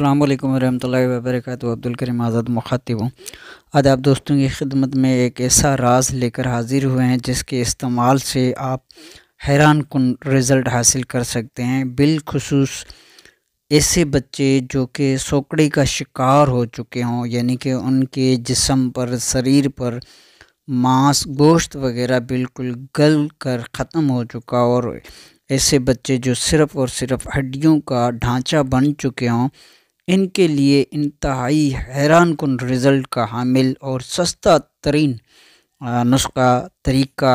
अस्सलाम वालेकुम रहमतुल्लाहि व बरकातुहू। अब्दुल करीम आज़ाद मुखातिब हूँ। आज आप दोस्तों की खिदमत में एक ऐसा राज लेकर हाजिर हुए हैं जिसके इस्तेमाल से आप हैरान कुन रिज़ल्ट हासिल कर सकते हैं। बिलखुसूस ऐसे बच्चे जो कि सोकड़ी का शिकार हो चुके हों, यानी कि उनके जिस्म पर, शरीर पर मांस गोश्त वगैरह बिल्कुल गल कर ख़त्म हो चुका, और ऐसे बच्चे जो सिर्फ़ और सिर्फ हड्डियों का ढांचा बन चुके हों, इनके लिए इंतहाई हैरान कुन रिज़ल्ट का हामिल और सस्ता तरीन नुस्खा तरीका,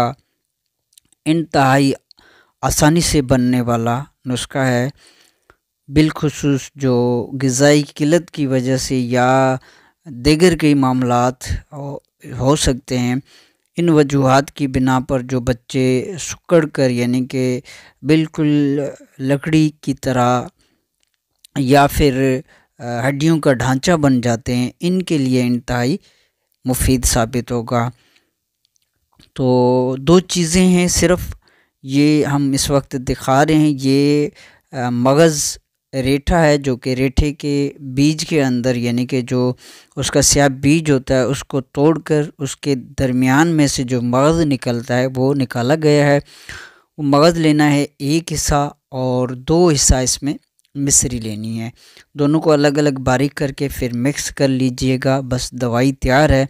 इंतहाई आसानी से बनने वाला नुस्खा है। बिलखुसूस जो ग़िज़ाई किल्लत की वजह से या दीगर कई मामलात हो सकते हैं, इन वजूहात की बिना पर जो बच्चे सुकड़ कर यानी कि बिल्कुल लकड़ी की तरह या फिर हड्डियों का ढांचा बन जाते हैं, इनके लिए इंतहाई मुफीद साबित होगा। तो दो चीज़ें हैं सिर्फ़ ये हम इस वक्त दिखा रहे हैं। ये मगज़ रेठा है जो कि रेठे के बीज के अंदर यानी कि जो उसका स्याह बीज होता है उसको तोड़कर उसके दरमियान में से जो मगज़ निकलता है वो निकाला गया है। वो मगज़ लेना है एक हिस्सा, और दो हिस्सा इसमें मिश्री लेनी है। दोनों को अलग अलग बारीक करके फिर मिक्स कर लीजिएगा, बस दवाई तैयार है।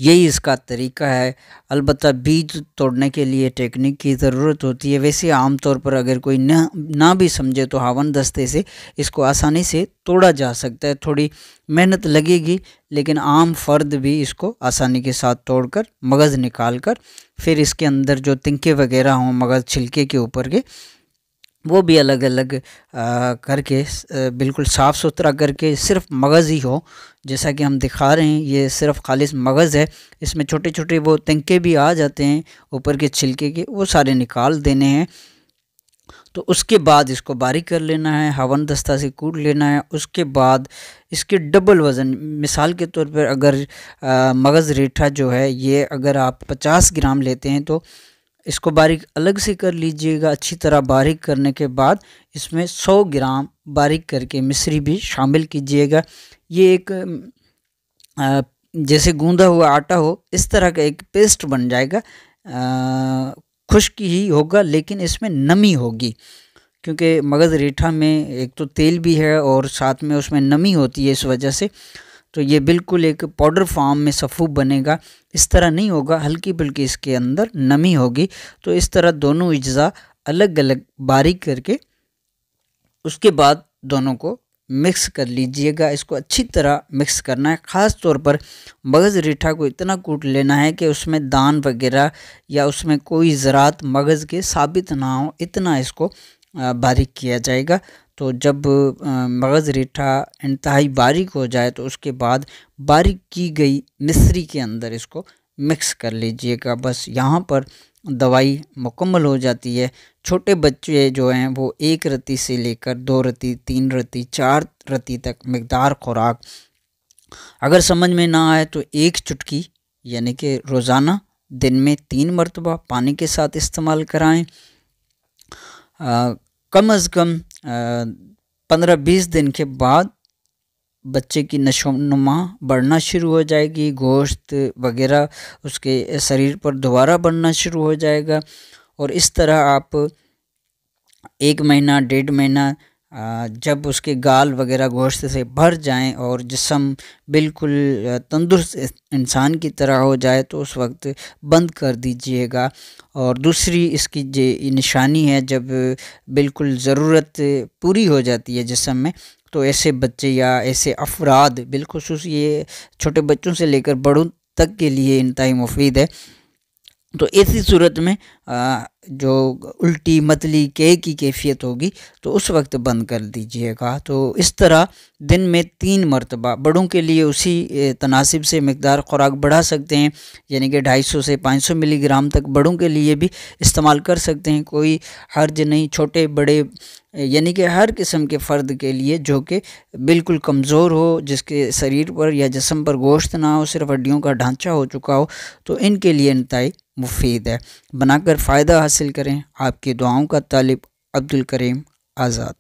यही इसका तरीका है। अलबत्ता बीज तोड़ने के लिए टेक्निक की ज़रूरत होती है। वैसे आम तौर पर अगर कोई ना भी समझे तो हावन दस्ते से इसको आसानी से तोड़ा जा सकता है। थोड़ी मेहनत लगेगी, लेकिन आम फ़र्द भी इसको आसानी के साथ तोड़कर मगज़ निकाल कर फिर इसके अंदर जो तिनके वगैरह हों मगज़ छिलके के ऊपर के, वो भी अलग अलग करके बिल्कुल साफ़ सुथरा करके सिर्फ मगज़ ही हो, जैसा कि हम दिखा रहे हैं। ये सिर्फ खालिस मगज़ है। इसमें छोटे छोटे वो तिनके भी आ जाते हैं ऊपर के छिलके के, वो सारे निकाल देने हैं। तो उसके बाद इसको बारीक कर लेना है, हवन दस्ता से कूट लेना है। उसके बाद इसके डबल वज़न, मिसाल के तौर पर अगर मगज़ रेठा जो है ये अगर आप 50 ग्राम लेते हैं तो इसको बारीक अलग से कर लीजिएगा। अच्छी तरह बारीक करने के बाद इसमें 100 ग्राम बारीक करके मिश्री भी शामिल कीजिएगा। ये एक जैसे गूंदा हुआ आटा हो इस तरह का एक पेस्ट बन जाएगा। खुश्क ही होगा लेकिन इसमें नमी होगी, क्योंकि मगज़ रेठा में एक तो तेल भी है और साथ में उसमें नमी होती है, इस वजह से तो ये बिल्कुल एक पाउडर फॉर्म में सफ़ूफ बनेगा। इस तरह नहीं होगा, हल्की फुल्की इसके अंदर नमी होगी। तो इस तरह दोनों अज्जा अलग अलग बारीक करके उसके बाद दोनों को मिक्स कर लीजिएगा। इसको अच्छी तरह मिक्स करना है। ख़ास तौर पर मगज़ रेठा को इतना कूट लेना है कि उसमें दान वगैरह या उसमें कोई ज़रात मगज़ के साबित ना हो, इतना इसको बारीक किया जाएगा। तो जब मगज़ रेठा इंतहाई बारीक हो जाए तो उसके बाद बारीक की गई मिश्री के अंदर इसको मिक्स कर लीजिएगा। बस यहाँ पर दवाई मुकम्मल हो जाती है। छोटे बच्चे जो हैं वो 1 रत्ती से लेकर 2 रत्ती, 3 रत्ती, 4 रत्ती तक मिकदार खुराक, अगर समझ में ना आए तो 1 चुटकी यानी कि रोज़ाना दिन में 3 मरतबा पानी के साथ इस्तेमाल कराएं। कम अज़ कम 15-20 दिन के बाद बच्चे की नशोनुमा बढ़ना शुरू हो जाएगी। गोश्त वगैरह उसके शरीर पर दोबारा बढ़ना शुरू हो जाएगा। और इस तरह आप 1 महीना 1.5 महीना जब उसके गाल वगैरह गोश्त से भर जाएं और जिस्म बिल्कुल तंदुरुस्त इंसान की तरह हो जाए तो उस वक्त बंद कर दीजिएगा। और दूसरी इसकी जो निशानी है, जब बिल्कुल ज़रूरत पूरी हो जाती है जिस्म में, तो ऐसे बच्चे या ऐसे अफराद, बिलखुसूस ये छोटे बच्चों से लेकर बड़ों तक के लिए इंतहाई मुफीद है। तो ऐसी सूरत में जो उल्टी मतली के की कैफियत होगी तो उस वक्त बंद कर दीजिएगा। तो इस तरह दिन में 3 मरतबा, बड़ों के लिए उसी तनासिब से मिकदार खुराक बढ़ा सकते हैं, यानी कि 250 से 500 मिलीग्राम तक बड़ों के लिए भी इस्तेमाल कर सकते हैं। कोई हर्ज नहीं, छोटे बड़े यानी कि हर किस्म के फ़र्द के लिए जो कि बिल्कुल कमज़ोर हो, जिसके शरीर पर या जिस्म पर गोश्त ना हो, सिर्फ हड्डियों का ढांचा हो चुका हो, तो इनके लिए इंतहाई मुफीद है। बनाकर फ़ायदा हासिल करें। आपकी दुआओं का तालिब अब्दुल करीम आज़ाद।